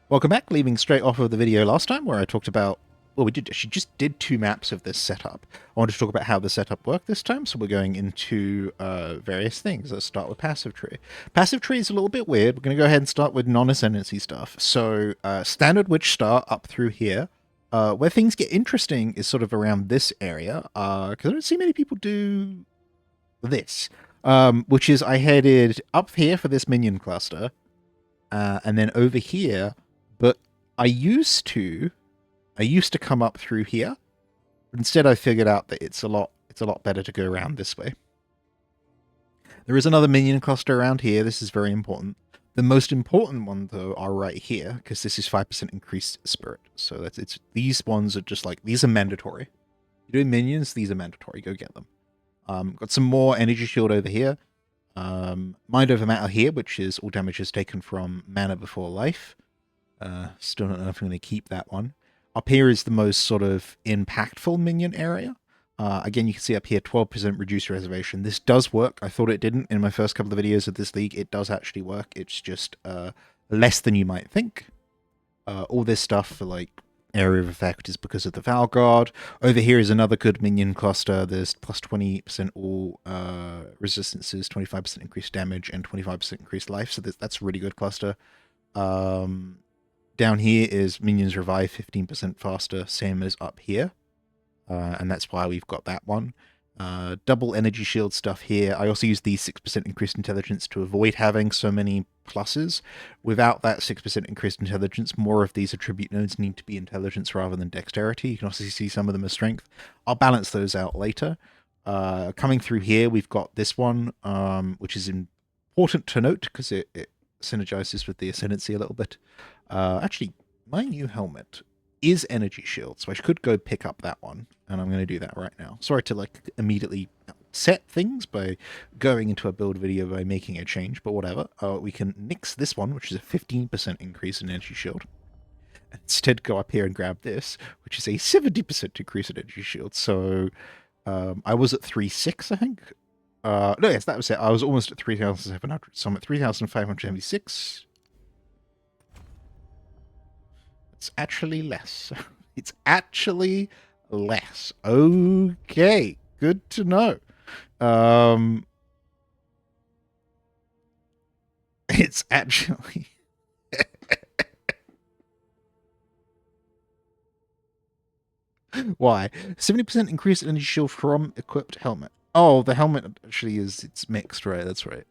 Welcome back, leaving straight off of the video last time where I talked about, well, she just did two maps of this setup. I wanted to talk about how the setup worked this time, so we're going into various things. Let's start with passive tree. Passive tree is a little bit weird. We're going to go ahead and start with non-ascendancy stuff. So standard witch star up through here. Where things get interesting is sort of around this area, because I don't see many people do this, which is I headed up here for this minion cluster, and then over here. But I used to come up through here. But instead, I figured out that it's a lot better to go around this way. There is another minion cluster around here. This is very important. The most important one, though, are right here, because this is 5% increased spirit. So it's these ones are just like, these are mandatory. You're doing minions, these are mandatory. Go get them. Got some more energy shield over here. Mind over matter here, which is all damage is taken from mana before life. Still don't know if I'm going to keep that one. Up here is the most sort of impactful minion area. Again, you can see up here, 12% reduced reservation. This does work. I thought it didn't in my first couple of videos of this league. It does actually work. It's just less than you might think. All this stuff for like area of effect is because of the Valguard. Over here is another good minion cluster. There's plus 20% all resistances, 25% increased damage, and 25% increased life. So that's a really good cluster. Down here is minions revive 15% faster, same as up here. And that's why we've got that one. Double energy shield stuff here. I also use the 6% increased intelligence to avoid having so many pluses. Without that 6% increased intelligence, more of these attribute nodes need to be intelligence rather than dexterity. You can also see some of them as strength. I'll balance those out later. Coming through here, we've got this one, which is important to note because it synergizes with the ascendancy a little bit. Actually, my new helmet is energy shield, so I could go pick up that one, and I'm going to do that right now. Sorry to like immediately set things by going into a build video by making a change, but whatever. We can nix this one, which is a 15% increase in energy shield. Instead, go up here and grab this, which is a 70% increase in energy shield. So I was at 3.6, I think. No, yes, that was it. I was almost at 3,700, so I'm at 3,576. It's actually less. It's actually less. Okay, good to know. It's actually... Why? 70% increased energy shield from equipped helmet. Oh, the helmet actually is, it's mixed, right? That's right.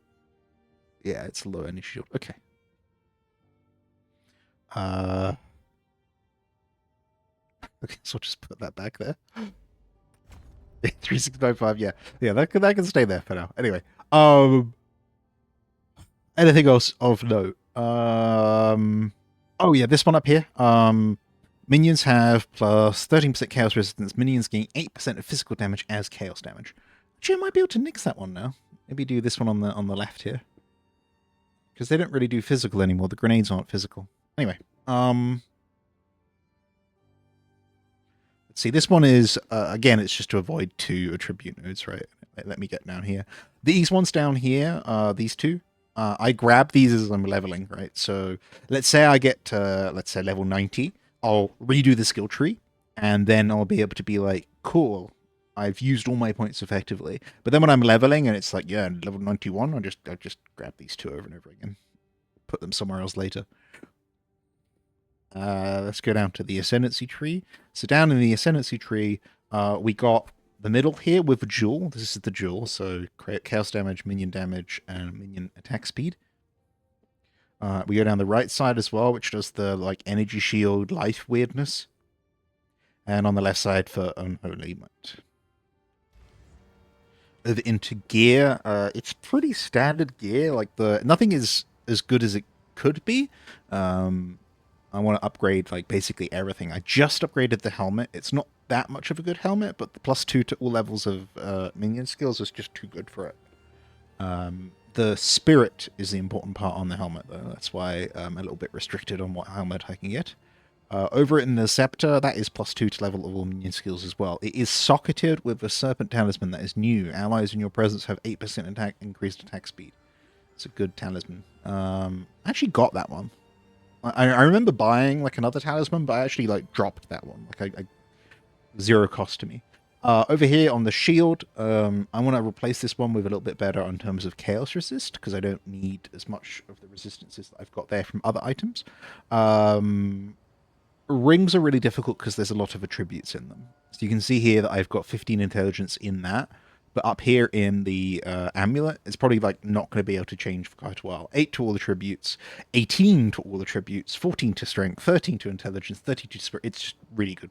Yeah, it's low energy shield. Okay. Okay, so I'll just put that back there. 3695, yeah. Yeah, that can stay there for now. Anyway. Anything else of note? Oh yeah, this one up here. Minions have plus 13% chaos resistance. Minions gain 8% of physical damage as chaos damage. Actually, I might be able to nix that one now. Maybe do this one on the left here. Because they don't really do physical anymore. The grenades aren't physical. Anyway, let's see. This one is, again, it's just to avoid two attribute nodes, right? Let me get down here. These ones down here, these two, I grab these as I'm leveling, right? So let's say I get to, let's say, level 90. I'll redo the skill tree, and then I'll be able to be like, cool, I've used all my points effectively. But then when I'm leveling and it's like, yeah, level 91, I just grab these two over and over again. Put them somewhere else later. Let's go down to the ascendancy tree. So down in the ascendancy tree, we got the middle here with a jewel. This is the jewel, so create chaos damage, minion and minion attack speed. We go down the right side as well, which does the like energy shield life weirdness. And on the left side for unholy might. Over into gear, it's pretty standard gear. Like nothing is as good as it could be. I want to upgrade like basically everything. I just upgraded the helmet. It's not that much of a good helmet, but the +2 to all levels of minion skills is just too good for it. The spirit is the important part on the helmet, though. That's why I'm a little bit restricted on what helmet I can get. Over in the scepter, that is +2 to level of all minion skills as well. It is socketed with a serpent talisman that is new. Allies in your presence have 8% increased attack speed. It's a good talisman. I actually got that one. I remember buying like another talisman, but I actually like dropped that one. Like I zero cost to me. Over here on the shield, I want to replace this one with a little bit better in terms of chaos resist, because I don't need as much of the resistances that I've got there from other items. Rings are really difficult because there's a lot of attributes in them. So you can see here that I've got 15 intelligence in that, but up here in the amulet, it's probably like not going to be able to change for quite a while. 8 to all attributes, 18 to all attributes, 14 to strength, 13 to intelligence, 32 to spirit. It's just really good.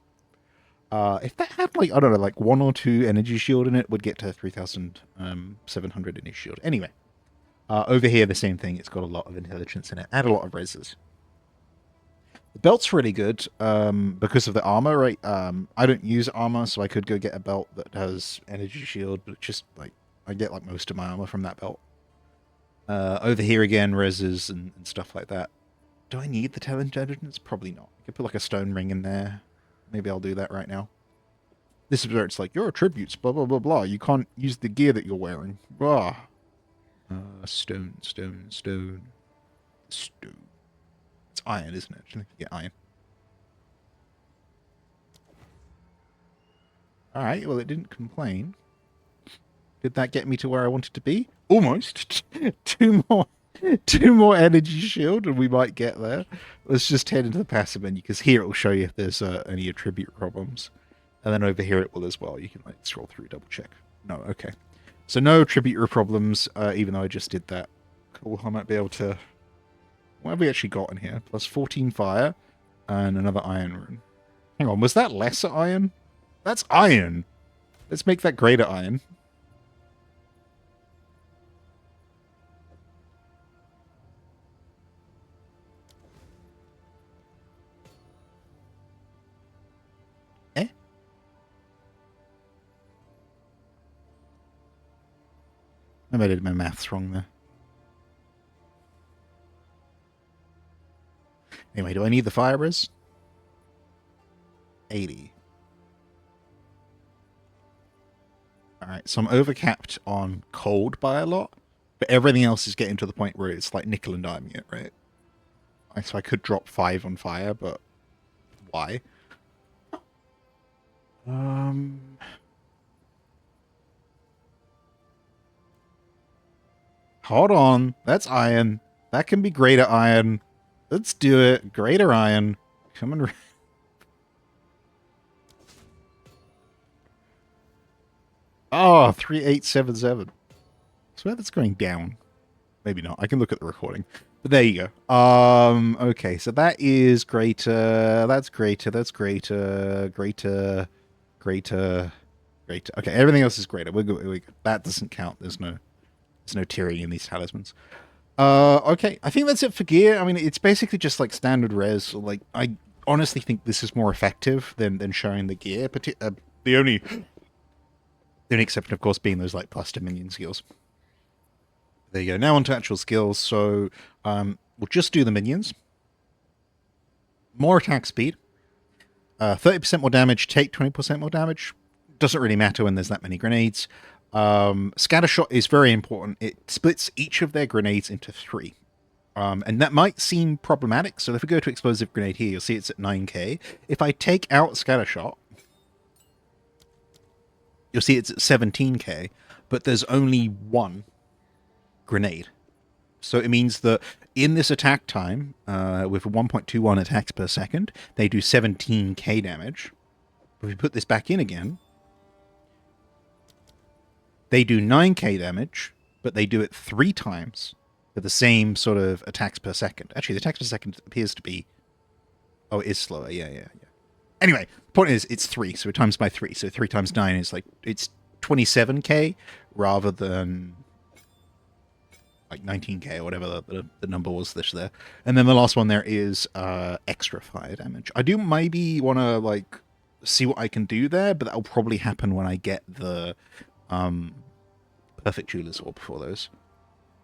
If that had like, I don't know, like 1 or 2 energy shield in it, would get to 3,700 in his shield. Anyway, over here, the same thing. It's got a lot of intelligence in it and a lot of reses. The belt's really good because of the armor, right? I don't use armor, so I could go get a belt that has energy shield, but it's just like I get like most of my armor from that belt. Over here again, reses and stuff like that. Do I need the intelligence? Probably not. I could put like a stone ring in there. Maybe I'll do that right now. This is where it's like, your attributes, blah, blah, blah, blah. You can't use the gear that you're wearing. Blah. Stone. It's iron, isn't it? I think you get iron. Alright, well, it didn't complain. Did that get me to where I wanted to be? Almost. Two more energy shield, and we might get there. Let's just head into the passive menu, because here it will show you if there's any attribute problems. And then over here it will as well. You can like scroll through, double check. No, okay. So no attribute problems, even though I just did that. Cool, I might be able to... What have we actually got in here? Plus 14 fire and another iron rune. Hang on, was that lesser iron? That's iron! Let's make that greater iron. Eh? I might have did my maths wrong there. Anyway, do I need the fire res? 80. Alright, so I'm overcapped on cold by a lot, but everything else is getting to the point where it's like nickel and diming it, right? So I could drop 5 on fire, but why? Hold on. That's iron. That can be greater iron. Let's do it. Greater iron. Come on. Oh, 3877. I swear that's going down. Maybe not. I can look at the recording. But there you go. Okay, so that is greater. That's greater. That's greater. Greater. Greater. Greater. Okay, everything else is greater. We're good. That doesn't count. There's no tiering in these talismans. Okay. I think that's it for gear. I mean, it's basically just like standard res. Like, I honestly think this is more effective than showing the gear. The only exception, of course, being those like plus to minion skills. There you go. Now on to actual skills. So we'll just do the minions. More attack speed. 30% more damage. Take 20% more damage. Doesn't really matter when there's that many grenades. Scattershot is very important. It splits each of their grenades into 3. And that might seem problematic. So if we go to explosive grenade here, you'll see it's at 9k. If I take out Scattershot, you'll see it's at 17k, but there's only 1 grenade. So it means that in this attack time, with 1.21 attacks per second, they do 17k damage. If we put this back in again, they do 9k damage, but they do it 3 times for the same sort of attacks per second. Actually, the attacks per second appears to be... Oh, it is slower. Yeah. Anyway, point is, it's 3, so it times by 3. So 3 times 9 is like, it's 27k rather than like 19k or whatever the number was there. And then the last one there is extra fire damage. I do maybe want to like see what I can do there, but that'll probably happen when I get the perfect jeweler's orb for those.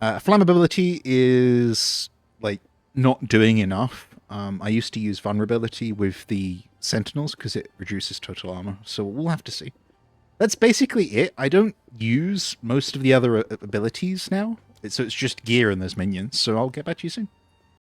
Flammability is like not doing enough. I used to use vulnerability with the sentinels because it reduces total armor, so we'll have to see. That's basically it. I don't use most of the other abilities now, so it's just gear and those minions, so I'll get back to you soon.